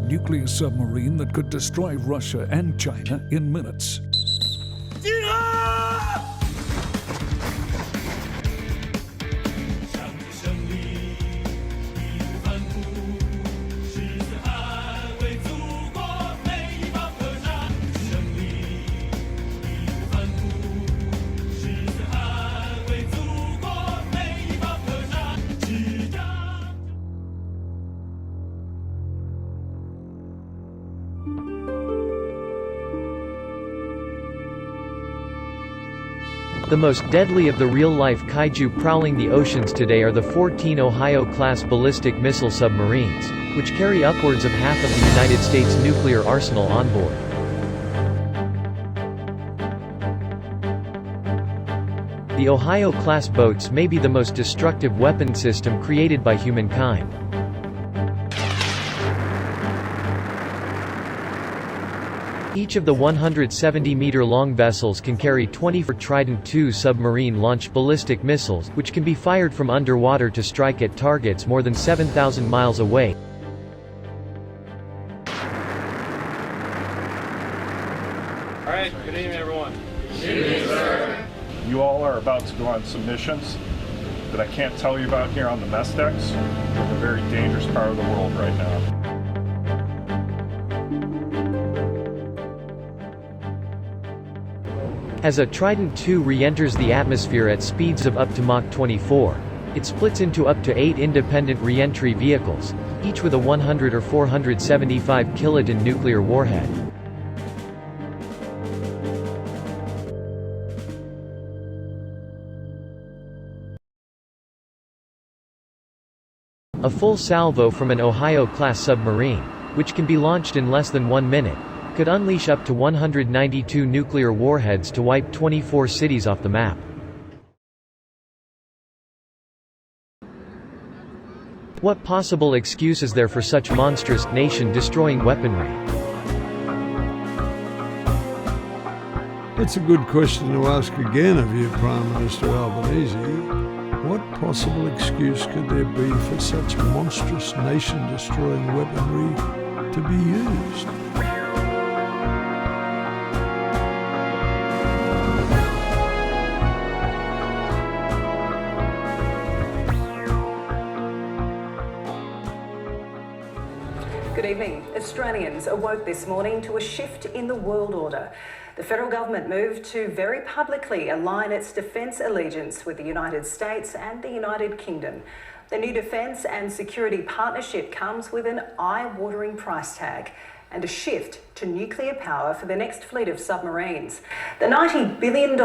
nuclear submarine that could destroy Russia and China in minutes. The most deadly of the real-life kaiju prowling the oceans today are the 14 Ohio-class ballistic missile submarines, which carry upwards of half of the United States nuclear arsenal on board. The Ohio-class boats may be the most destructive weapon system created by humankind. Each of the 170-meter-long vessels can carry 24 Trident II submarine-launched ballistic missiles, which can be fired from underwater to strike at targets more than 7,000 miles away. All right, good evening, everyone. Good evening, sir. You all are about to go on some missions that I can't tell you about here on the mess decks. We're in a very dangerous part of the world right now. As a Trident II re-enters the atmosphere at speeds of up to Mach 24, it splits into up to 8 independent re-entry vehicles, each with a 100 or 475 kiloton nuclear warhead. A full salvo from an Ohio-class submarine, which can be launched in less than 1 minute, could unleash up to 192 nuclear warheads to wipe 24 cities off the map. What possible excuse is there for such monstrous, nation-destroying weaponry? It's a good question to ask again of you, Prime Minister Albanese. What possible excuse could there be for such monstrous, nation-destroying weaponry to be used? Good evening. Australians awoke this morning to a shift in the world order. The federal government moved to very publicly align its defence allegiance with the United States and the United Kingdom. The new defence and security partnership comes with an eye-watering price tag and a shift to nuclear power for the next fleet of submarines. The $90 billion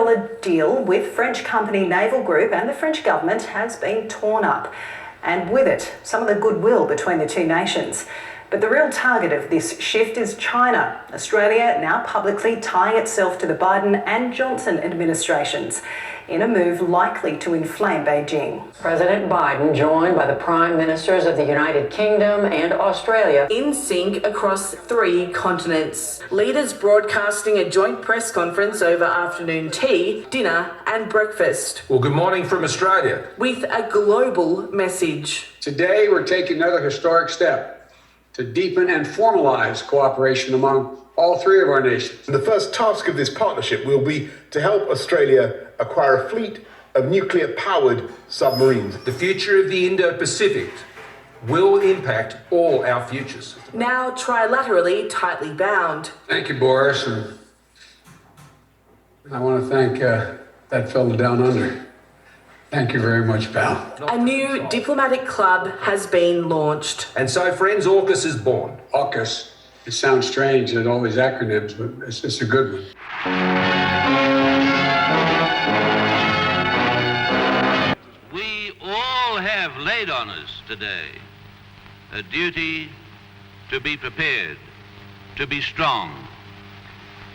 deal with French company Naval Group and the French government has been torn up, and with it, some of the goodwill between the two nations. But the real target of this shift is China. Australia now publicly tying itself to the Biden and Johnson administrations in a move likely to inflame Beijing. President Biden, joined by the Prime Ministers of the United Kingdom and Australia, in sync across 3 continents. Leaders broadcasting a joint press conference over afternoon tea, dinner and breakfast. Well, good morning from Australia. With a global message. Today, we're taking another historic step to deepen and formalize cooperation among all 3 of our nations. The first task of this partnership will be to help Australia acquire a fleet of nuclear-powered submarines. The future of the Indo-Pacific will impact all our futures. Now trilaterally tightly bound. Thank you, Boris. And I want to thank that fellow down under. Thank you very much, pal. A new diplomatic club has been launched. And so, friends, AUKUS is born. AUKUS. It sounds strange and all these acronyms, but it's a good one. We all have laid on us today a duty to be prepared, to be strong,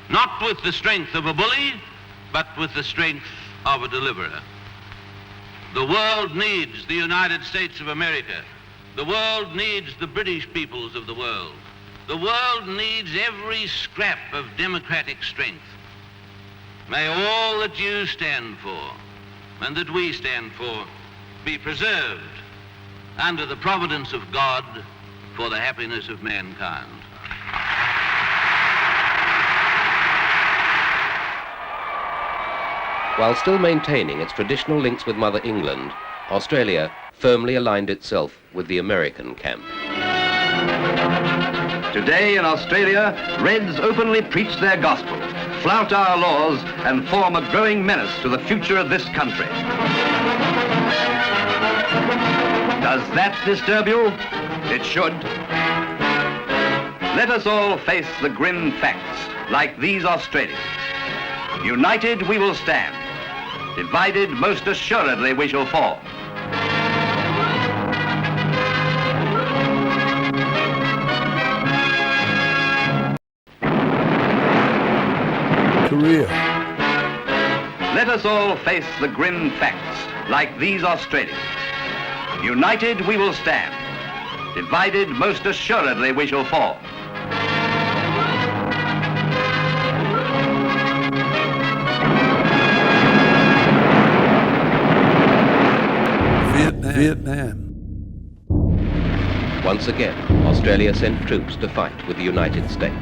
not with the strength of a bully, but with the strength of a deliverer. The world needs the United States of America. The world needs the British peoples of the world. The world needs every scrap of democratic strength. May all that you stand for and that we stand for be preserved under the providence of God for the happiness of mankind. While still maintaining its traditional links with Mother England, Australia firmly aligned itself with the American camp. Today in Australia, Reds openly preach their gospel, flout our laws, and form a growing menace to the future of this country. Does that disturb you? It should. Let us all face the grim facts, like these Australians. United we will stand. Divided, most assuredly we shall fall. Korea. Let us all face the grim facts, like these Australians. United we will stand. Divided, most assuredly we shall fall. Vietnam. Once again, Australia sent troops to fight with the United States.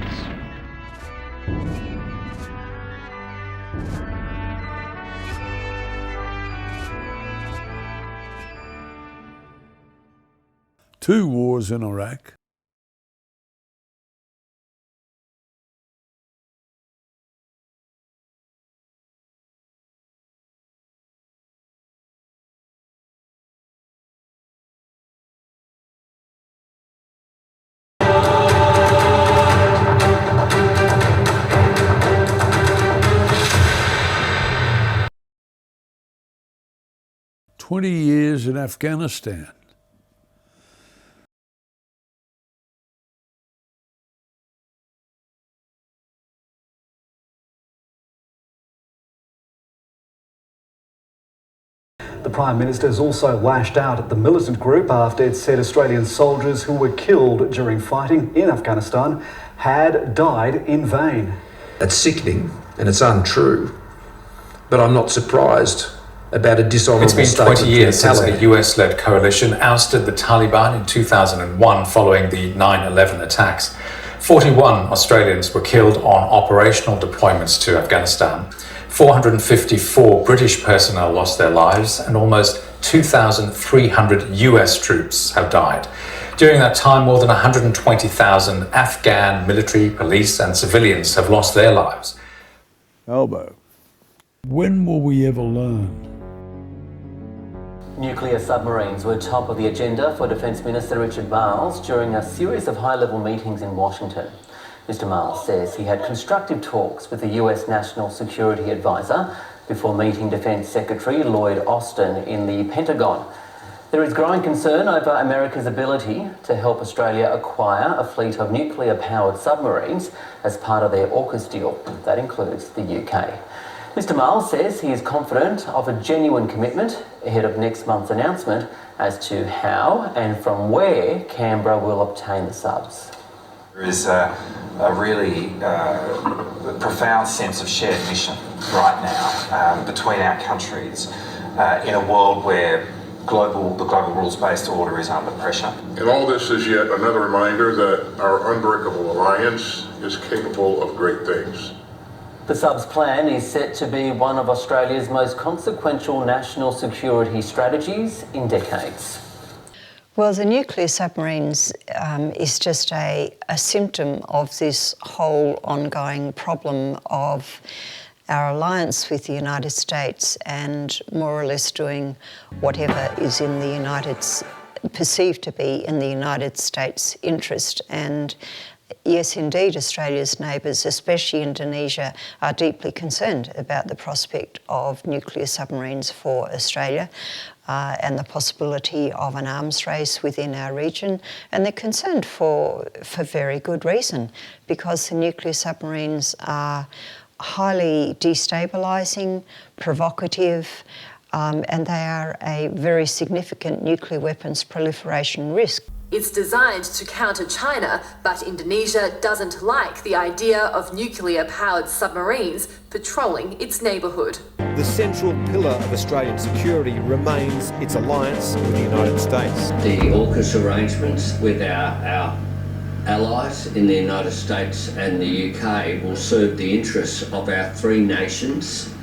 Two wars in Iraq. "20 years in Afghanistan." The Prime Minister has also lashed out at the militant group after it said Australian soldiers who were killed during fighting in Afghanistan had died in vain. It's sickening and it's untrue, but I'm not surprised about a dishonourable statement. It's been 20 years since a US-led coalition ousted the Taliban in 2001 following the 9/11 attacks. 41 Australians were killed on operational deployments to Afghanistan. 454 British personnel lost their lives and almost 2,300 US troops have died. During that time, more than 120,000 Afghan military, police and civilians have lost their lives. Albo, when will we ever learn? Nuclear submarines were top of the agenda for Defence Minister Richard Marles during a series of high-level meetings in Washington. Mr. Marles says he had constructive talks with the US National Security Advisor before meeting Defence Secretary Lloyd Austin in the Pentagon. There is growing concern over America's ability to help Australia acquire a fleet of nuclear-powered submarines as part of their AUKUS deal. That includes the UK. Mr. Marles says he is confident of a genuine commitment ahead of next month's announcement as to how and from where Canberra will obtain the subs. There is a really profound sense of shared mission right now between our countries in a world where the global rules-based order is under pressure. And all this is yet another reminder that our unbreakable alliance is capable of great things. The subs plan is set to be one of Australia's most consequential national security strategies in decades. Well, the nuclear submarines is just a symptom of this whole ongoing problem of our alliance with the United States and more or less doing whatever is in the perceived to be in the United States' interest. And yes, indeed, Australia's neighbours, especially Indonesia, are deeply concerned about the prospect of nuclear submarines for Australia. And the possibility of an arms race within our region. And they're concerned for very good reason, because the nuclear submarines are highly destabilising, provocative, and they are a very significant nuclear weapons proliferation risk. It's designed to counter China, but Indonesia doesn't like the idea of nuclear-powered submarines patrolling its neighbourhood. The central pillar of Australian security remains its alliance with the United States. The AUKUS arrangements with our allies in the United States and the UK will serve the interests of our three nations.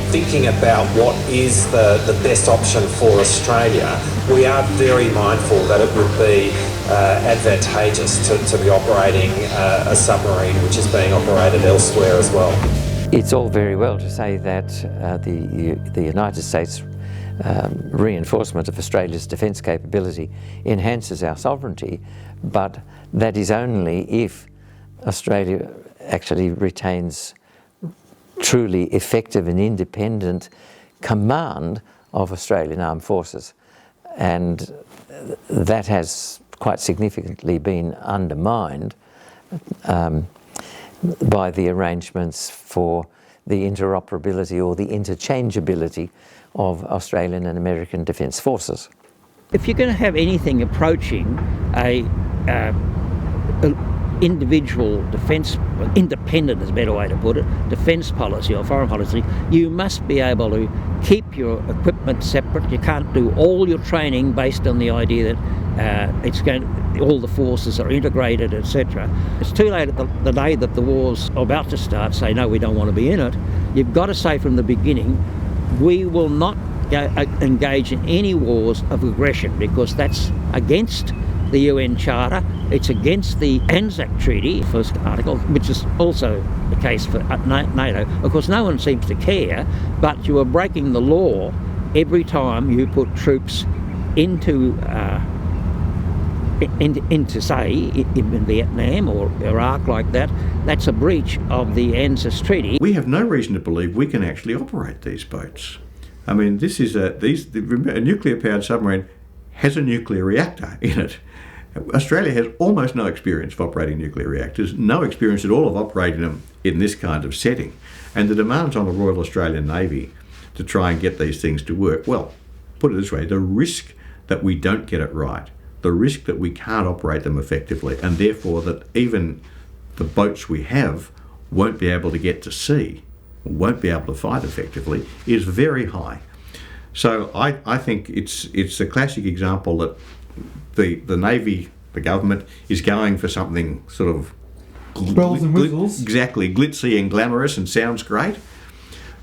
thinking about what is the best option for Australia, we are very mindful that it would be advantageous to be operating a submarine which is being operated elsewhere as well. It's all very well to say that the United States reinforcement of Australia's defence capability enhances our sovereignty, but that is only if Australia actually retains truly effective and independent command of Australian armed forces. And that has quite significantly been undermined by the arrangements for the interoperability or the interchangeability of Australian and American defence forces. If you're going to have anything approaching a individual defence, independent is a better way to put it, defence policy or foreign policy, you must be able to keep your equipment separate. You can't do all your training based on the idea that all the forces are integrated, etc. It's too late at the day that the war's about to start, say, no, we don't want to be in it. You've got to say from the beginning, we will not engage in any wars of aggression, because that's against the UN Charter, it's against the Anzac Treaty, first article, which is also the case for NATO. Of course, no one seems to care, but you are breaking the law every time you put troops into say, in Vietnam or Iraq like that. That's a breach of the ANZUS Treaty. We have no reason to believe we can actually operate these boats. I mean, this is a nuclear-powered submarine has a nuclear reactor in it. Australia has almost no experience of operating nuclear reactors, no experience at all of operating them in this kind of setting. And the demands on the Royal Australian Navy to try and get these things to work, well, put it this way, the risk that we don't get it right, the risk that we can't operate them effectively, and therefore that even the boats we have won't be able to get to sea, won't be able to fight effectively, is very high. So I think it's a classic example that the Navy, the government, is going for something sort of bells and whistles. Exactly, glitzy and glamorous and sounds great.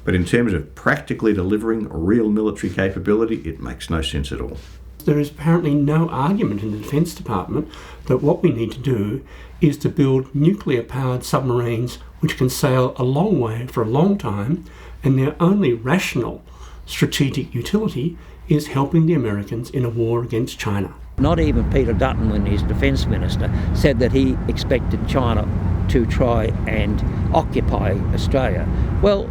But in terms of practically delivering real military capability, it makes no sense at all. There is apparently no argument in the Defence Department that what we need to do is to build nuclear-powered submarines which can sail a long way for a long time, and their only rational strategic utility is helping the Americans in a war against China. Not even Peter Dutton, when he's Defence Minister, said that he expected China to try and occupy Australia. Well,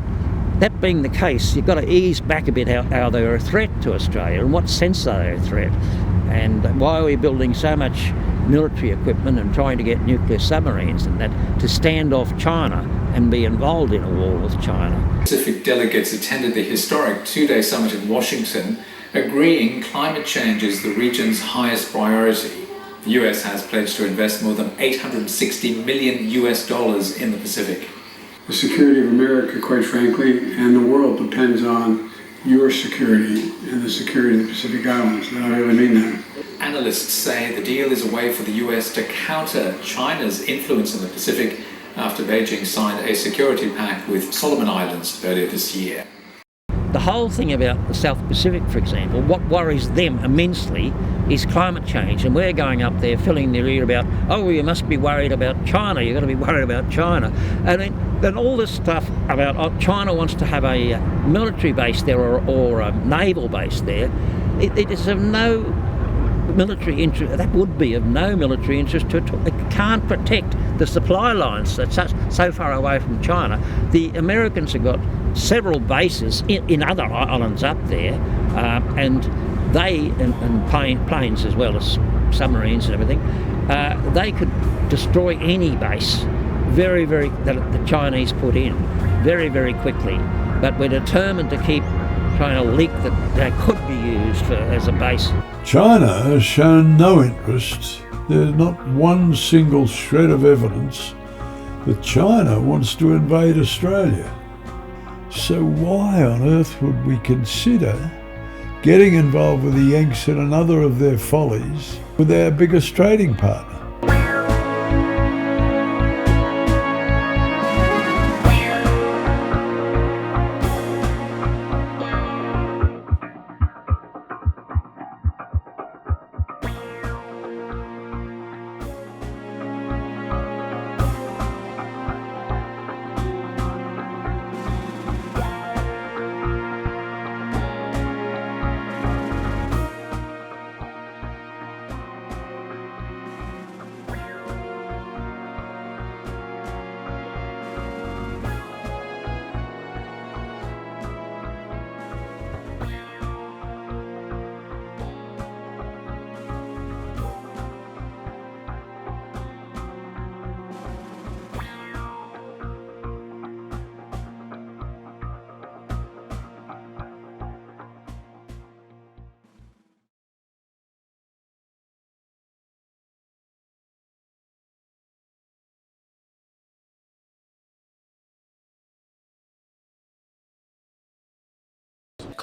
that being the case, you've got to ease back a bit how they're a threat to Australia, and what sense are they a threat, and why are we building so much military equipment and trying to get nuclear submarines and that to stand off China and be involved in a war with China. Pacific delegates attended the historic two-day summit in Washington, agreeing climate change is the region's highest priority. The US has pledged to invest more than $860 million in the Pacific. The security of America, quite frankly, and the world depends on your security and the security of the Pacific Islands, and I really mean that. Analysts say the deal is a way for the US to counter China's influence in the Pacific after Beijing signed a security pact with Solomon Islands earlier this year. The whole thing about the South Pacific, for example, what worries them immensely is climate change, and we're going up there filling their ear about, oh, you must be worried about China, you've got to be worried about China. And then all this stuff about China wants to have a military base there or a naval base there, it is of no military interest. That would be of no military interest to it. It can't protect the supply lines that's so far away from China. The Americans have got several bases in other islands up there, and they, and planes as well as submarines and everything, they could destroy any base that the Chinese put in very, very quickly. But we're determined to keep trying to leak that they could be used as a base. China has shown no interest. There's not one single shred of evidence that China wants to invade Australia. So why on earth would we consider getting involved with the Yanks in another of their follies with our biggest trading partner?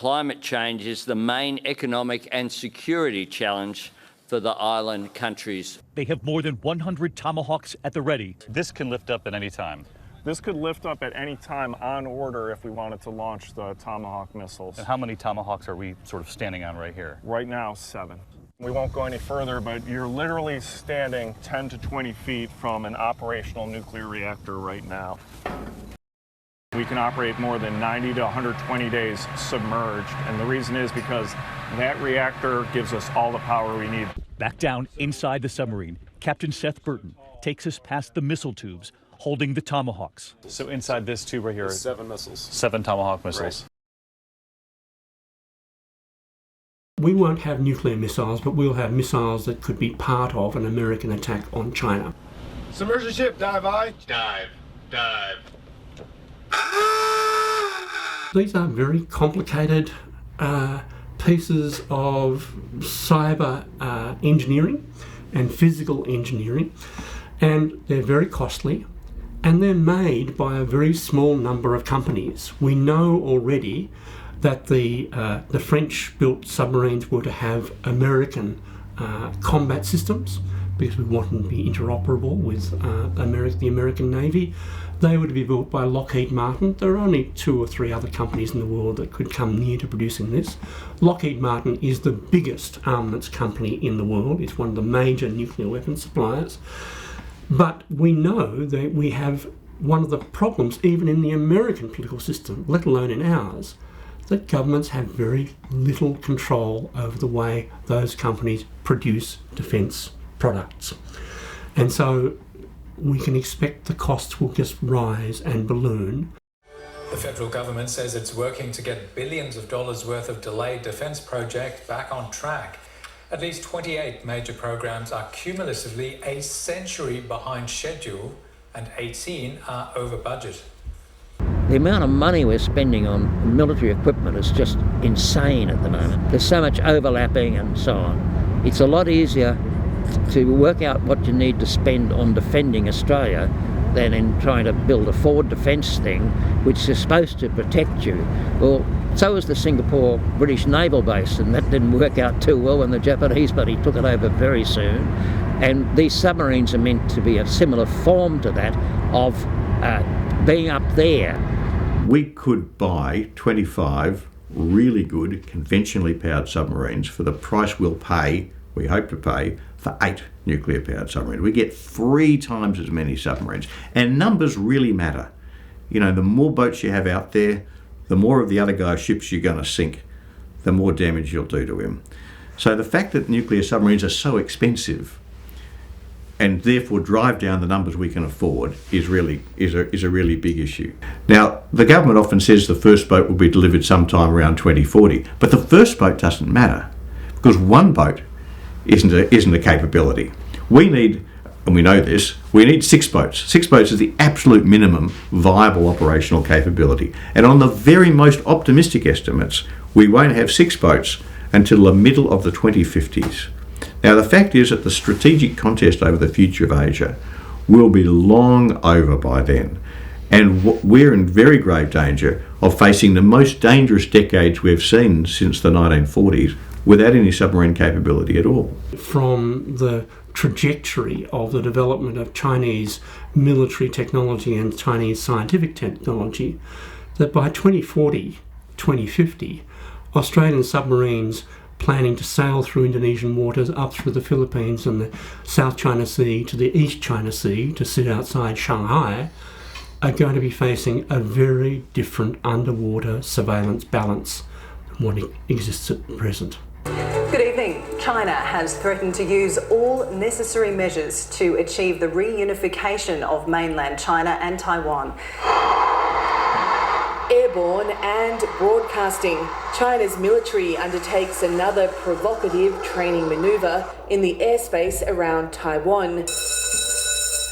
climate change is the main economic and security challenge for the island countries. They have more than 100 Tomahawks at the ready. This can lift up at any time. This could lift up at any time on order if we wanted to launch the Tomahawk missiles. And how many Tomahawks are we sort of standing on right here? Right now, 7. We won't go any further, but you're literally standing 10 to 20 feet from an operational nuclear reactor right now. We can operate more than 90 to 120 days submerged, and the reason is because that reactor gives us all the power we need. Back down inside the submarine, Captain Seth Burton takes us past the missile tubes holding the Tomahawks. So inside this tube right here are 7 missiles. 7 Tomahawk missiles. Right. We won't have nuclear missiles, but we'll have missiles that could be part of an American attack on China. Submersion ship, dive I. Dive. Dive. These are very complicated pieces of cyber engineering and physical engineering, and they're very costly, and they're made by a very small number of companies. We know already that the French-built submarines were to have American combat systems because we want them to be interoperable with the American Navy. They were to be built by Lockheed Martin. There are only 2 or 3 other companies in the world that could come near to producing this. Lockheed Martin is the biggest armaments company in the world. It's one of the major nuclear weapons suppliers. But we know that we have one of the problems, even in the American political system, let alone in ours, that governments have very little control over the way those companies produce defence products. And so we can expect the costs will just rise and balloon. The federal government says it's working to get billions of dollars worth of delayed defence projects back on track. At least 28 major programs are cumulatively a century behind schedule, and 18 are over budget. The amount of money we're spending on military equipment is just insane at the moment. There's so much overlapping and so on. It's a lot easier to work out what you need to spend on defending Australia than in trying to build a forward defence thing which is supposed to protect you. Well, so was the Singapore British Naval Base, and that didn't work out too well when the Japanese bloody took it over very soon. And these submarines are meant to be a similar form to that of being up there. We could buy 25 really good conventionally powered submarines for the price we'll pay, we hope to pay, for 8 nuclear powered submarines. We get 3 times as many submarines. And numbers really matter. You know, the more boats you have out there, the more of the other guy's ships you're going to sink, the more damage you'll do to him. So the fact that nuclear submarines are so expensive and therefore drive down the numbers we can afford is a really big issue. Now, the government often says the first boat will be delivered sometime around 2040, but the first boat doesn't matter because one boat isn't a capability. We need, and we know this, we need 6 boats. 6 boats is the absolute minimum viable operational capability. And on the very most optimistic estimates, we won't have 6 boats until the middle of the 2050s. Now, the fact is that the strategic contest over the future of Asia will be long over by then. And we're in very grave danger of facing the most dangerous decades we've seen since the 1940s without any submarine capability at all. From the trajectory of the development of Chinese military technology and Chinese scientific technology, that by 2040, 2050, Australian submarines planning to sail through Indonesian waters up through the Philippines and the South China Sea to the East China Sea to sit outside Shanghai are going to be facing a very different underwater surveillance balance than what exists at present. Good evening. China has threatened to use all necessary measures to achieve the reunification of mainland China and Taiwan. Airborne and broadcasting. China's military undertakes another provocative training manoeuvre in the airspace around Taiwan,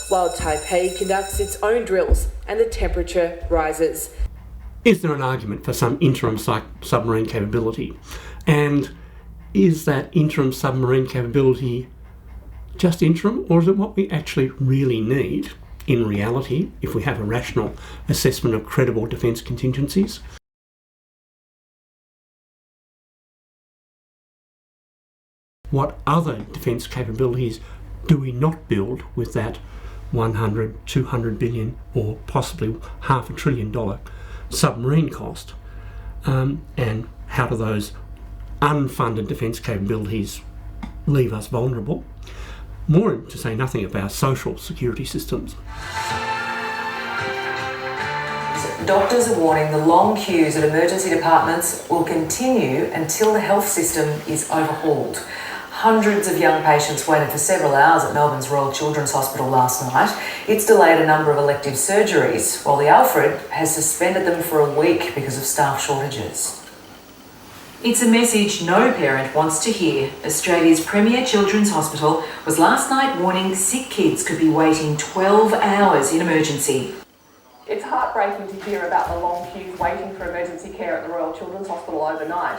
while Taipei conducts its own drills and the temperature rises. Is there an argument for some interim submarine capability? And is that interim submarine capability just interim, or is it what we actually really need in reality if we have a rational assessment of credible defence contingencies? What other defence capabilities do we not build with that 100, 200 billion or possibly $500 billion submarine cost? And how do those unfunded defence capabilities leave us vulnerable? More to say nothing about social security systems. Doctors are warning the long queues at emergency departments will continue until the health system is overhauled. Hundreds of young patients waited for several hours at Melbourne's Royal Children's Hospital last night. It's delayed a number of elective surgeries, while the Alfred has suspended them for a week because of staff shortages. It's a message no parent wants to hear. Australia's premier children's hospital was last night warning sick kids could be waiting 12 hours in emergency. It's heartbreaking to hear about the long queues waiting for emergency care at the Royal Children's Hospital overnight.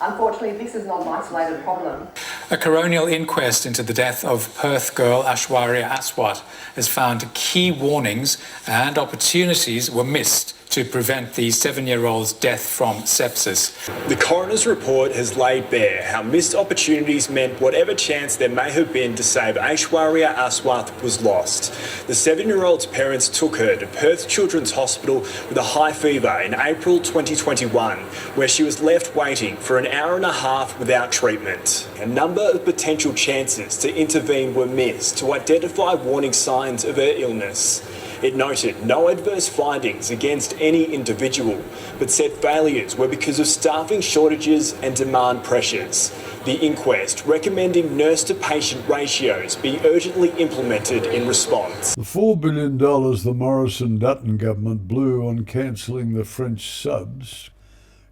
Unfortunately, this is not an isolated problem. A coronial inquest into the death of Perth girl Aishwarya Aswat has found key warnings and opportunities were missed to prevent the 7-year-old's death from sepsis. The coroner's report has laid bare how missed opportunities meant whatever chance there may have been to save Aishwarya Aswat was lost. The 7-year-old's parents took her to Perth Children's Hospital with a high fever in April 2021, where she was left waiting for an hour and a half without treatment. A number of potential chances to intervene were missed to identify warning signs of her illness. It noted no adverse findings against any individual, but said failures were because of staffing shortages and demand pressures. The inquest recommending nurse-to-patient ratios be urgently implemented in response. The $4 billion the Morrison-Dutton government blew on cancelling the French subs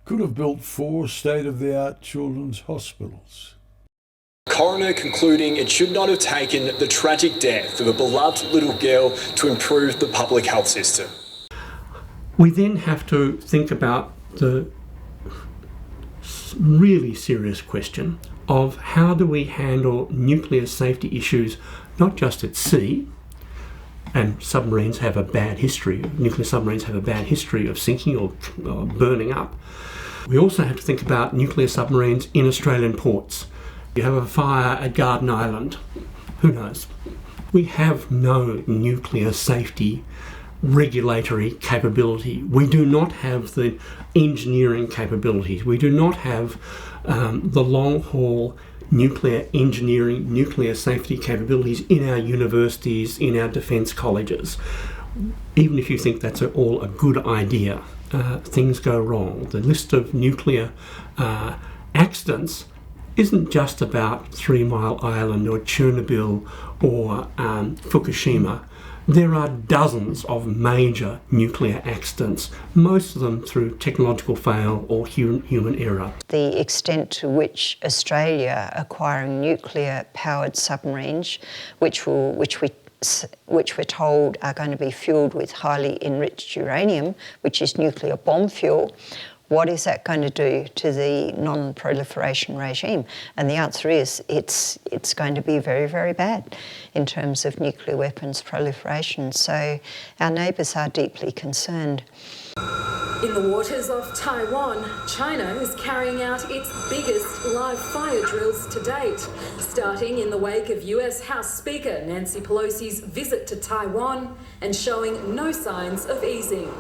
could have built 4 state-of-the-art children's hospitals. Coroner concluding it should not have taken the tragic death of a beloved little girl to improve the public health system. We then have to think about the really serious question of how do we handle nuclear safety issues, not just at sea, and submarines have a bad history, nuclear submarines have a bad history of sinking or burning up. We also have to think about nuclear submarines in Australian ports. You have a fire at Garden Island, who knows? We have no nuclear safety regulatory capability. We do not have the engineering capabilities. We do not have the long-haul nuclear engineering, nuclear safety capabilities in our universities, in our defence colleges. Even if you think that's all a good idea, things go wrong. The list of nuclear accidents isn't just about 3 Mile Island or Chernobyl or Fukushima. There are dozens of major nuclear accidents, most of them through technological fail or human error. The extent to which Australia acquiring nuclear-powered submarines, which we're told are going to be fueled with highly enriched uranium, which is nuclear bomb fuel, what is that going to do to the non-proliferation regime? And the answer is it's going to be very, very bad in terms of nuclear weapons proliferation. So our neighbours are deeply concerned. In the waters off Taiwan, China is carrying out its biggest live fire drills to date, starting in the wake of US House Speaker Nancy Pelosi's visit to Taiwan and showing no signs of easing.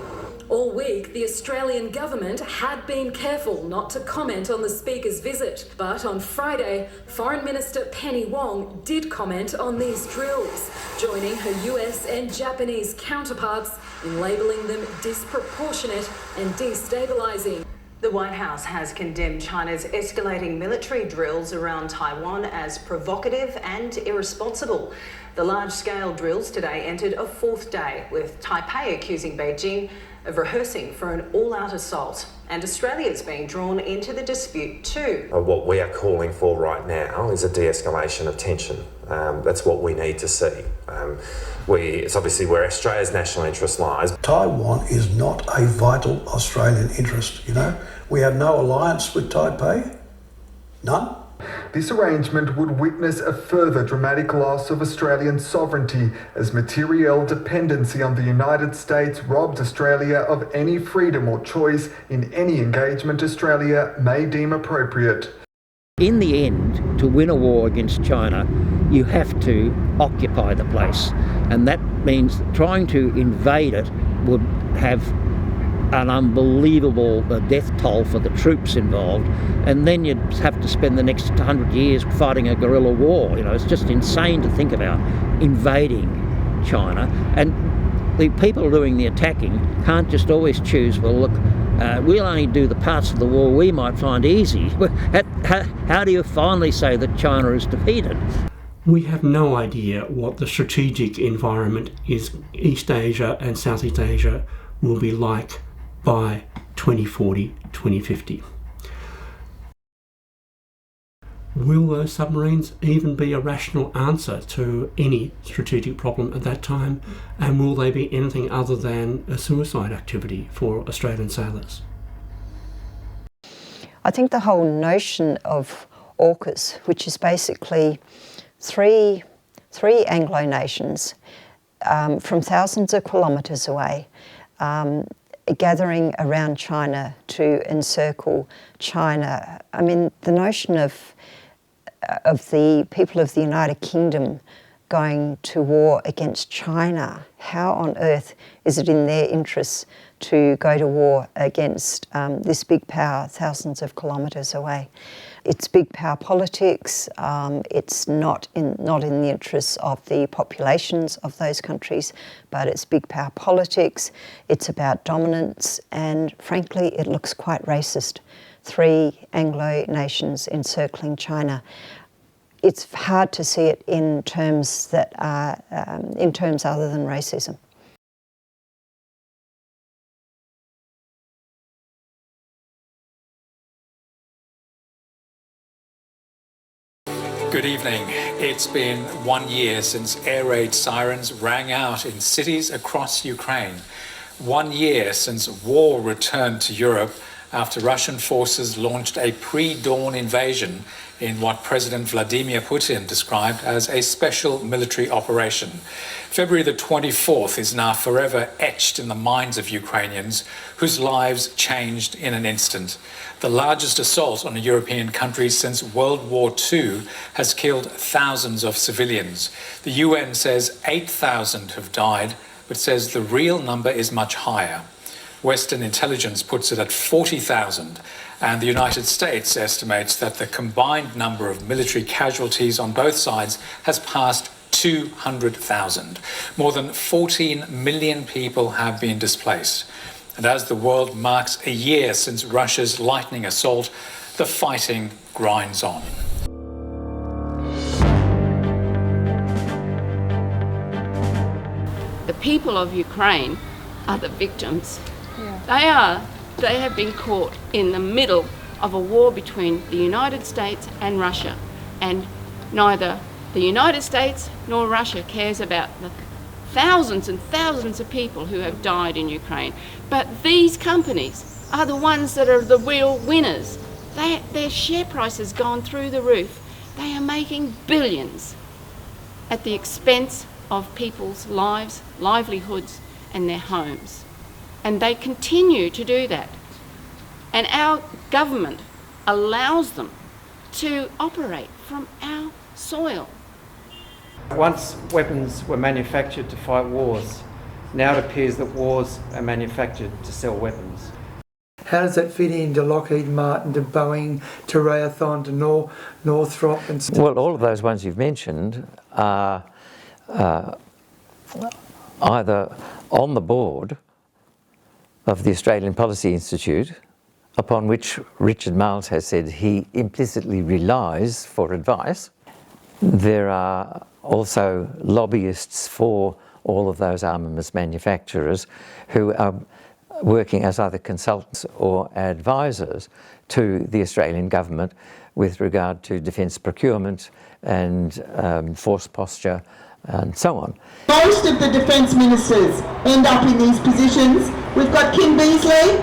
All week, the Australian government had been careful not to comment on the Speaker's visit, but on Friday, Foreign Minister Penny Wong did comment on these drills, joining her US and Japanese counterparts in labelling them disproportionate and destabilising. The White House has condemned China's escalating military drills around Taiwan as provocative and irresponsible. The large-scale drills today entered a 4th day, with Taipei accusing Beijing of rehearsing for an all-out assault. And Australia's being drawn into the dispute too. What we are calling for right now is a de-escalation of tension. That's what we need to see. It's obviously where Australia's national interest lies. Taiwan is not a vital Australian interest, you know. We have no alliance with Taipei, none. This arrangement would witness a further dramatic loss of Australian sovereignty as material dependency on the United States robbed Australia of any freedom or choice in any engagement Australia may deem appropriate. In the end, to win a war against China, you have to occupy the place. And that means trying to invade it would have an unbelievable death toll for the troops involved. And then you'd have to spend the next 100 years fighting a guerrilla war. You know, it's just insane to think about invading China. And the people doing the attacking can't just always choose, well, look, we'll only do the parts of the war we might find easy. How do you finally say that China is defeated? We have no idea what the strategic environment is East Asia and Southeast Asia will be like by 2040, 2050. Will those submarines even be a rational answer to any strategic problem at that time? And will they be anything other than a suicide activity for Australian sailors? I think the whole notion of AUKUS, which is basically three Anglo nations from thousands of kilometres away, gathering around China to encircle China. I mean, the notion of the people of the United Kingdom going to war against China, how on earth is it in their interests to go to war against this big power thousands of kilometres away? It's big power politics. It's not in the interests of the populations of those countries, but it's big power politics. It's about dominance, and frankly, it looks quite racist. 3 Anglo nations encircling China. It's hard to see it in terms that are in terms other than racism. Good evening. It's been 1 year since air raid sirens rang out in cities across Ukraine. 1 year since war returned to Europe after Russian forces launched a pre-dawn invasion in what President Vladimir Putin described as a special military operation. February the 24th is now forever etched in the minds of Ukrainians whose lives changed in an instant. The largest assault on a European country since World War II has killed thousands of civilians. The UN says 8,000 have died, but says the real number is much higher. Western intelligence puts it at 40,000, and the United States estimates that the combined number of military casualties on both sides has passed 200,000. More than 14 million people have been displaced. And as the world marks a year since Russia's lightning assault, the fighting grinds on. The people of Ukraine are the victims. They have been caught in the middle of a war between the United States and Russia, and neither the United States nor Russia cares about the thousands and thousands of people who have died in Ukraine. But these companies are the ones that are the real winners. Their share price has gone through the roof. They are making billions at the expense of people's lives, livelihoods, and their homes. And they continue to do that. And our government allows them to operate from our soil. Once weapons were manufactured to fight wars, now it appears that wars are manufactured to sell weapons. How does that fit into Lockheed Martin, to Boeing, to Raytheon, to Northrop and stuff? Well, all of those ones you've mentioned are either on the board of the Australian Policy Institute, upon which Richard Marles has said he implicitly relies for advice. There are also lobbyists for all of those armaments manufacturers who are working as either consultants or advisors to the Australian government with regard to defence procurement and force posture and so on. Most of the defence ministers end up in these positions. We've got Kim Beazley.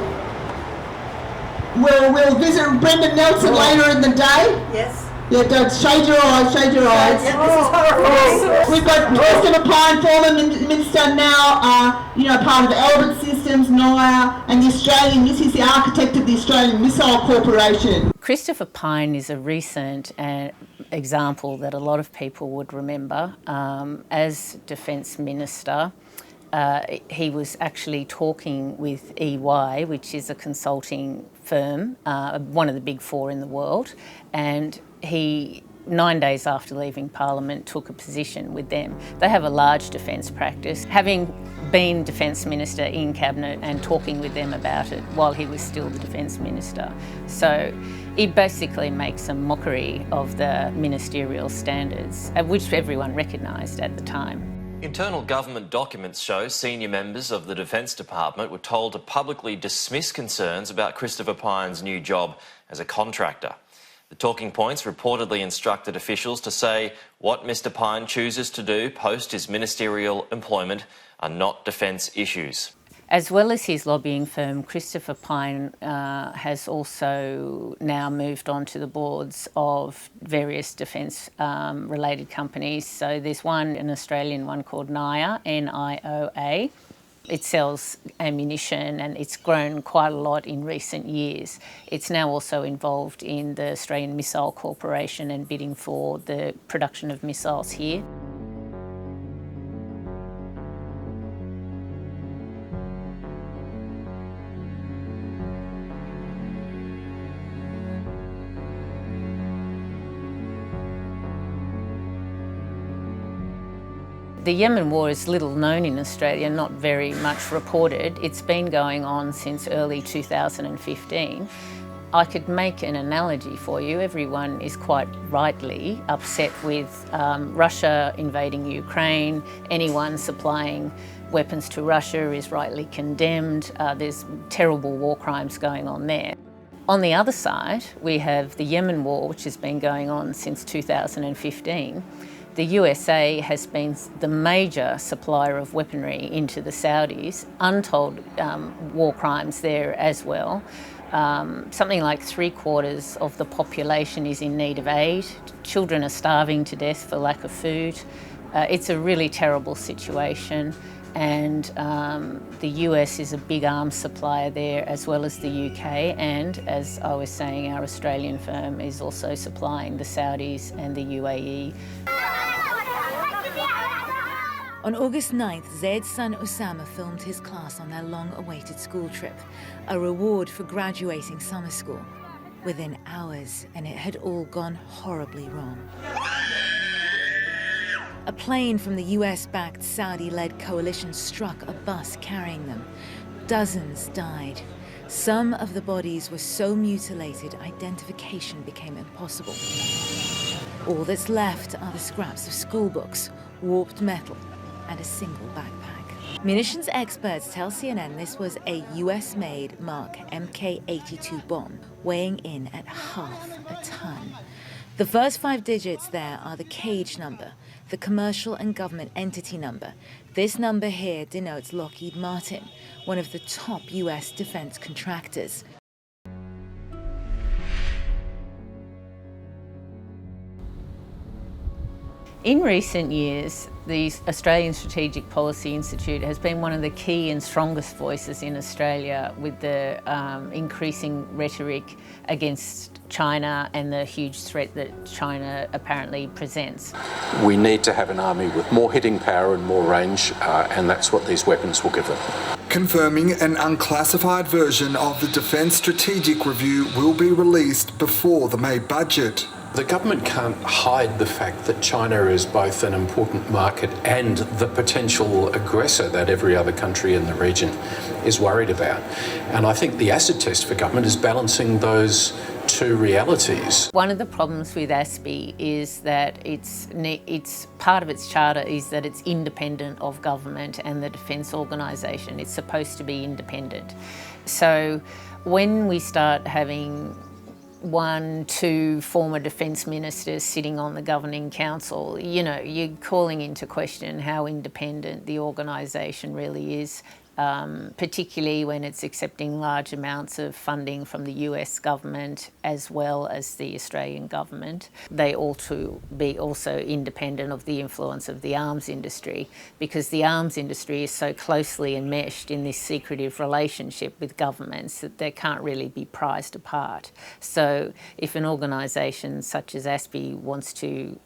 We'll visit Brendan Nelson later in the day. Yes. Yeah, don't shade your eyes, shade your eyes. Yeah, this is horrible. We've got Christopher Pyne, former minister, now part of the Albert Systems, NIA, and this is the architect of the Australian Missile Corporation. Christopher Pyne is a recent example that a lot of people would remember. As Defence Minister, he was actually talking with EY, which is a consulting firm, one of the big four in the world, and he, 9 days after leaving Parliament, took a position with them. They have a large defence practice. Having been Defence Minister in Cabinet and talking with them about it while he was still the Defence Minister. So it basically makes a mockery of the ministerial standards, which everyone recognised at the time. Internal government documents show senior members of the Defence Department were told to publicly dismiss concerns about Christopher Pyne's new job as a contractor. The talking points reportedly instructed officials to say what Mr Pyne chooses to do post his ministerial employment are not defence issues. As well as his lobbying firm, Christopher Pyne has also now moved on to the boards of various defence related companies. So there's one, an Australian one called NIOA, N-I-O-A. It sells ammunition and it's grown quite a lot in recent years. It's now also involved in the Australian Missile Corporation and bidding for the production of missiles here. The Yemen War is little known in Australia, not very much reported. It's been going on since early 2015. I could make an analogy for you. Everyone is quite rightly upset with Russia invading Ukraine. Anyone supplying weapons to Russia is rightly condemned. There's terrible war crimes going on there. On the other side, we have the Yemen War, which has been going on since 2015. The USA has been the major supplier of weaponry into the Saudis, untold war crimes there as well. Something like 3/4 of the population is in need of aid. Children are starving to death for lack of food. It's a really terrible situation, and the US is a big arms supplier there as well as the UK, and as I was saying, our Australian firm is also supplying the Saudis and the UAE. On August 9th, Zaid's son Osama filmed his class on their long-awaited school trip, a reward for graduating summer school. Within hours, and it had all gone horribly wrong. A plane from the US-backed Saudi-led coalition struck a bus carrying them. Dozens died. Some of the bodies were so mutilated, identification became impossible. All that's left are the scraps of school books, warped metal, and a single backpack. Munitions experts tell CNN this was a US-made Mark Mk-82 bomb, weighing in at half a ton. The first 5 digits there are the cage number, the commercial and government entity number. This number here denotes Lockheed Martin, one of the top US defense contractors. In recent years, the Australian Strategic Policy Institute has been one of the key and strongest voices in Australia with the increasing rhetoric against China and the huge threat that China apparently presents. We need to have an army with more hitting power and more range, and that's what these weapons will give them. Confirming an unclassified version of the Defence Strategic Review will be released before the May budget. The government can't hide the fact that China is both an important market and the potential aggressor that every other country in the region is worried about. And I think the acid test for government is balancing those two realities. One of the problems with ASPI is that it's part of its charter is that it's independent of government and the defence organisation. It's supposed to be independent. So when we start having 1, 2 former defence ministers sitting on the governing council, you know, you're calling into question how independent the organisation really is. particularly when it's accepting large amounts of funding from the US government as well as the Australian government. They ought to be also independent of the influence of the arms industry, because the arms industry is so closely enmeshed in this secretive relationship with governments that they can't really be prized apart. So if an organisation such as ASPI wants to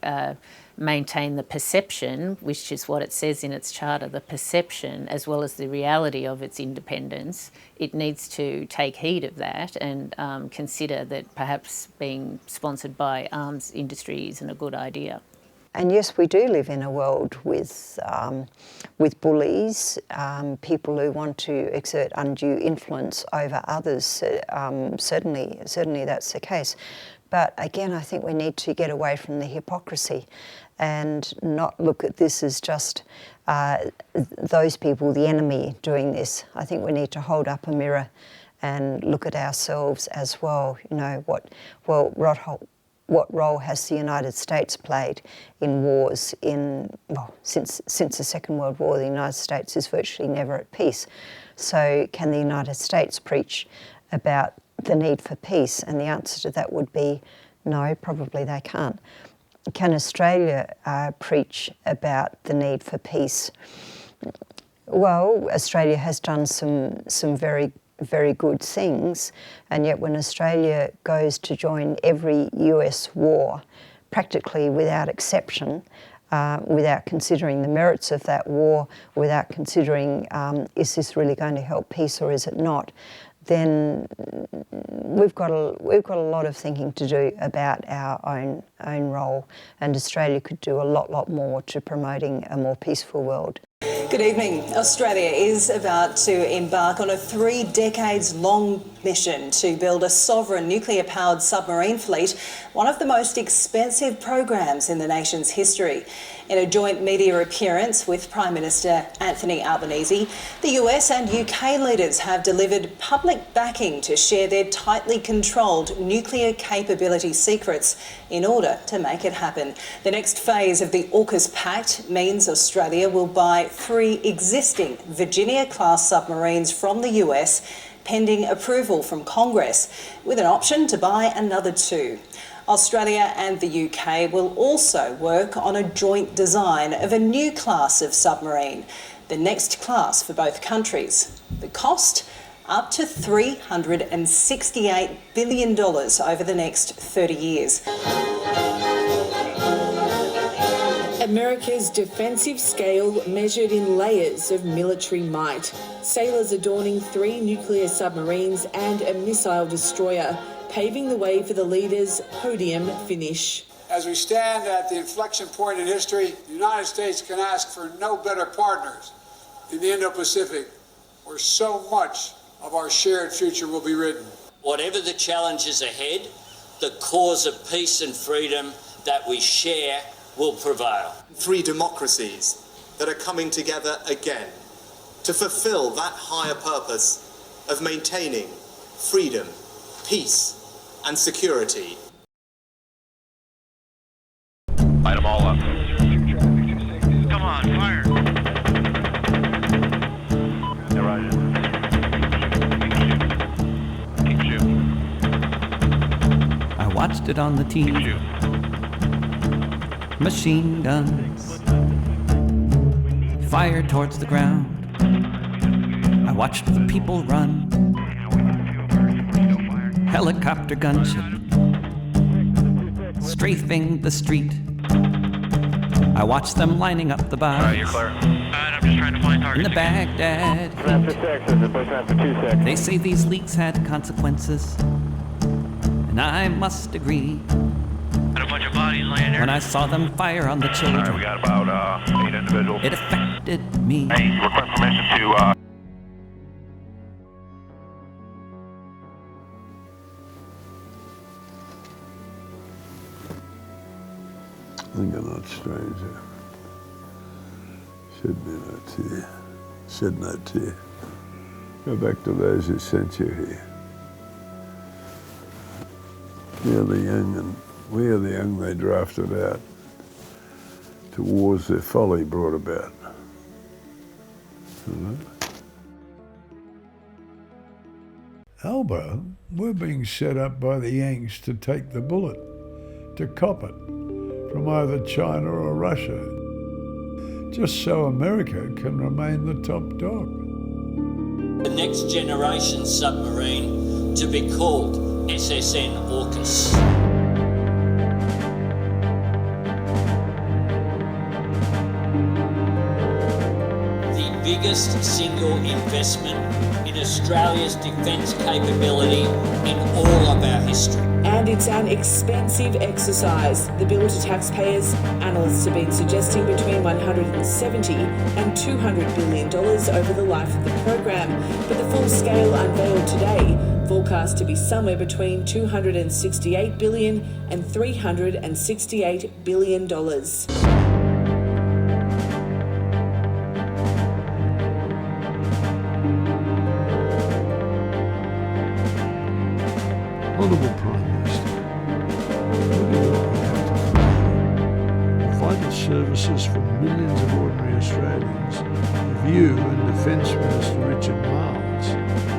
maintain the perception, which is what it says in its charter, the perception as well as the reality of its independence, it needs to take heed of that and consider that perhaps being sponsored by arms industry isn't a good idea. And yes, we do live in a world with bullies, people who want to exert undue influence over others. Certainly that's the case. But again, I think we need to get away from the hypocrisy and not look at this as just those people, the enemy, doing this. I think we need to hold up a mirror and look at ourselves as well. You know, what role has the United States played in wars? Since the Second World War, the United States is virtually never at peace. So can the United States preach about the need for peace? And the answer to that would be no, probably they can't. Can Australia preach about the need for peace? Well, Australia has done some very, very good things, and yet when Australia goes to join every US war, practically without exception, without considering the merits of that war, without considering is this really going to help peace or is it not, then we've got a lot of thinking to do about our own role, and Australia could do a lot more to promoting a more peaceful world. Good evening. Australia is about to embark on a 3 decades-long mission to build a sovereign nuclear-powered submarine fleet, one of the most expensive programs in the nation's history. In a joint media appearance with Prime Minister Anthony Albanese, the US and UK leaders have delivered public backing to share their tightly controlled nuclear capability secrets in order to make it happen. The next phase of the AUKUS Pact means Australia will buy 3 existing Virginia-class submarines from the US, pending approval from Congress, with an option to buy another 2. Australia and the UK will also work on a joint design of a new class of submarine, the next class for both countries. The cost? Up to $368 billion over the next 30 years. America's defensive scale measured in layers of military might. Sailors adorning 3 nuclear submarines and a missile destroyer, paving the way for the leaders' podium finish. As we stand at the inflection point in history, the United States can ask for no better partners in the Indo-Pacific, where so much of our shared future will be written. Whatever the challenges ahead, the cause of peace and freedom that we share will prevail. 3 democracies that are coming together again to fulfill that higher purpose of maintaining freedom, peace, and security. Light them all up. Come on, fire. Yeah, right. Keep shooting. I watched it on the TV. Machine guns fired towards the ground. I watched the people run. Helicopter gunship strafing the street. I watched them lining up the bars. Alright, you're clear. I'm just trying to find targets. In the Baghdad heat. They say these leaks had consequences, and I must agree. Got a bunch of bodies laying there. When I saw them fire on the children, Alright, we got about 8 individuals. it affected me. Hey, request permission to I think I'm not stranger. Should be no tear. Shed no tear. Go back to those who sent you here. We are the young they drafted out to wars their folly brought about. Albo, we're being set up by the Yanks to take the bullet, to cop it from either China or Russia, just so America can remain the top dog. The next generation submarine to be called SSN AUKUS. The biggest single investment in Australia's defence capability in all of our history. And it's an expensive exercise. The bill to taxpayers, analysts have been suggesting between $170 and $200 billion over the life of the program. But the full scale unveiled today forecast to be somewhere between $268 billion and $368 billion. Honourable Prime Minister, look at what we have to provide. Vital services for millions of ordinary Australians if you and Defence Minister Richard Marles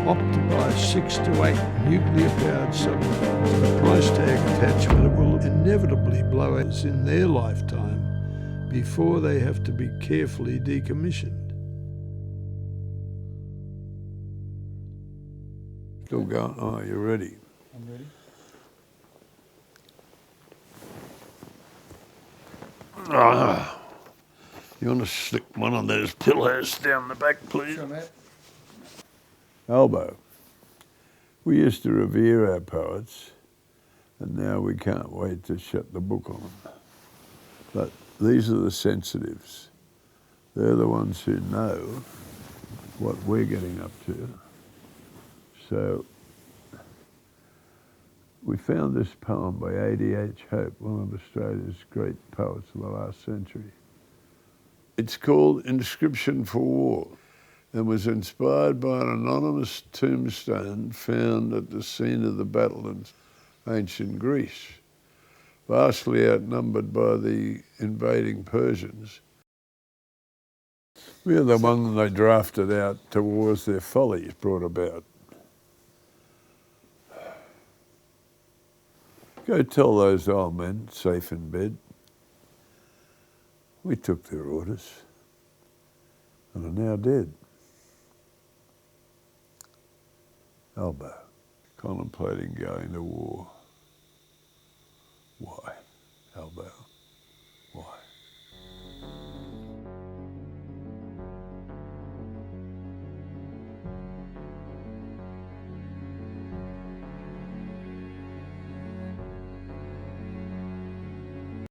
opt to buy 6 to 8 nuclear-powered submarines. The price tag attached to it will inevitably blow us in their lifetime before they have to be carefully decommissioned. Still going? Oh, you're ready. I'm ready. You want to slip one of those pillows down the back, please? Sure, mate. Albo, we used to revere our poets, and now we can't wait to shut the book on them. But these are the sensitives. They're the ones who know what we're getting up to. So we found this poem by A.D.H. Hope, one of Australia's great poets of the last century. It's called Inscription for War and was inspired by an anonymous tombstone found at the scene of the battle in ancient Greece. Vastly outnumbered by the invading Persians, we are the one they drafted out to wars their follies brought about. Go tell those old men, safe in bed, we took their orders and are now dead. Albo, contemplating going to war. Why, Albo?